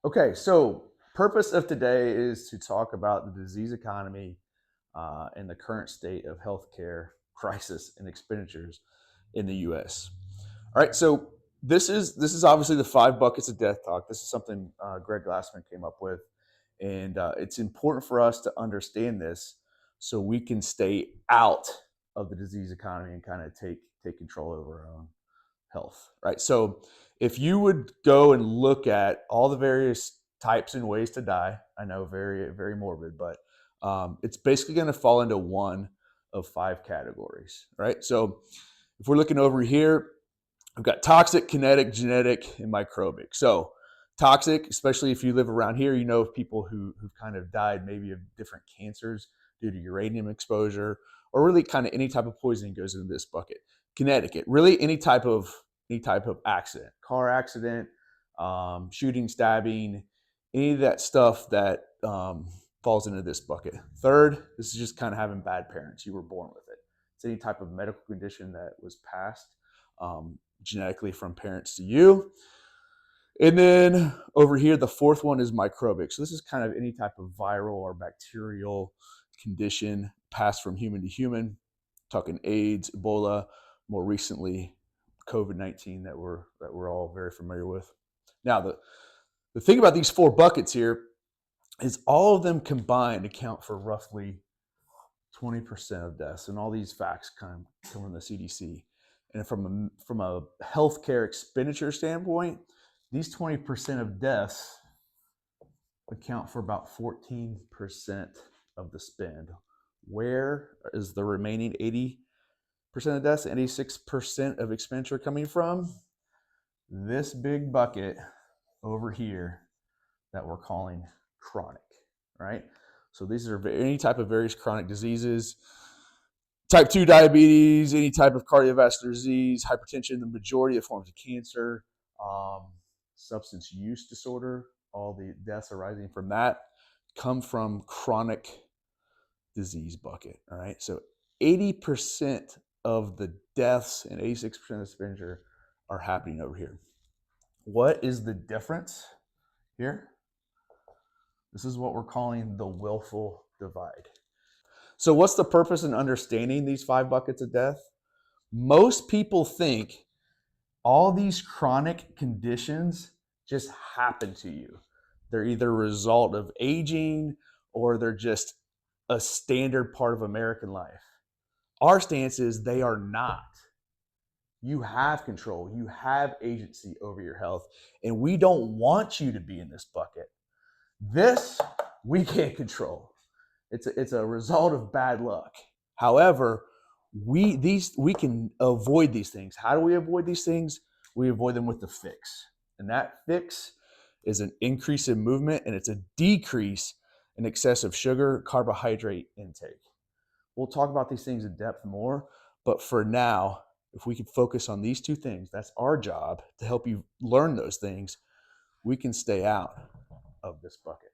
Okay, so purpose of today is to talk about the disease economy and the current state of healthcare crisis and expenditures in the U.S. All right, so this is obviously the 5 buckets of death talk. This is something Greg Glassman came up with, and it's important for us to understand this so we can stay out of the disease economy and kind of take control over our own health, right? So if you would go and look at all the various types and ways to die, I know very, very morbid, but it's basically going to fall into one of 5 categories, right? So if we're looking over here, I've got toxic, kinetic, genetic, and microbic. So toxic, especially if you live around here, you know of people who've kind of died maybe of different cancers due to uranium exposure, or really kind of any type of poisoning goes into this bucket. Kinetic, really any type of accident, car accident, shooting, stabbing, any of that stuff that falls into this bucket. Third, this is just kind of having bad parents. You were born with it. It's any type of medical condition that was passed genetically from parents to you. And then over here, the fourth one is microbic. So this is kind of any type of viral or bacterial condition passed from human to human. Talking AIDS, Ebola, more recently COVID-19 that we're all very familiar with. Now the thing about these 4 buckets here is all of them combined account for roughly 20% of deaths, and all these facts kind of come from the CDC. And from a healthcare expenditure standpoint, these 20% of deaths account for about 14% of the spend. Where is the remaining 80% of deaths, 86% of expenditure coming from? This big bucket over here that we're calling chronic, right? So these are any type of various chronic diseases, type 2 diabetes, any type of cardiovascular disease, hypertension, the majority of forms of cancer, substance use disorder, all the deaths arising from that come from chronic disease bucket, all right? So 80% of the deaths and 86% of the expenditure are happening over here. What is the difference here? This is what we're calling the willful divide. So what's the purpose in understanding these 5 buckets of death? Most people think all these chronic conditions just happen to you. They're either a result of aging or they're just a standard part of American life. Our stance is they are not. You have control. You have agency over your health, and we don't want you to be in this bucket. This we can't control. It's a result of bad luck. However, we can avoid these things. How do we avoid these things? We avoid them with the fix. And that fix is an increase in movement, and it's a decrease in excessive sugar, carbohydrate intake. We'll talk about these things in depth more, but for now, if we can focus on these 2 things, that's our job to help you learn those things, we can stay out of this bucket.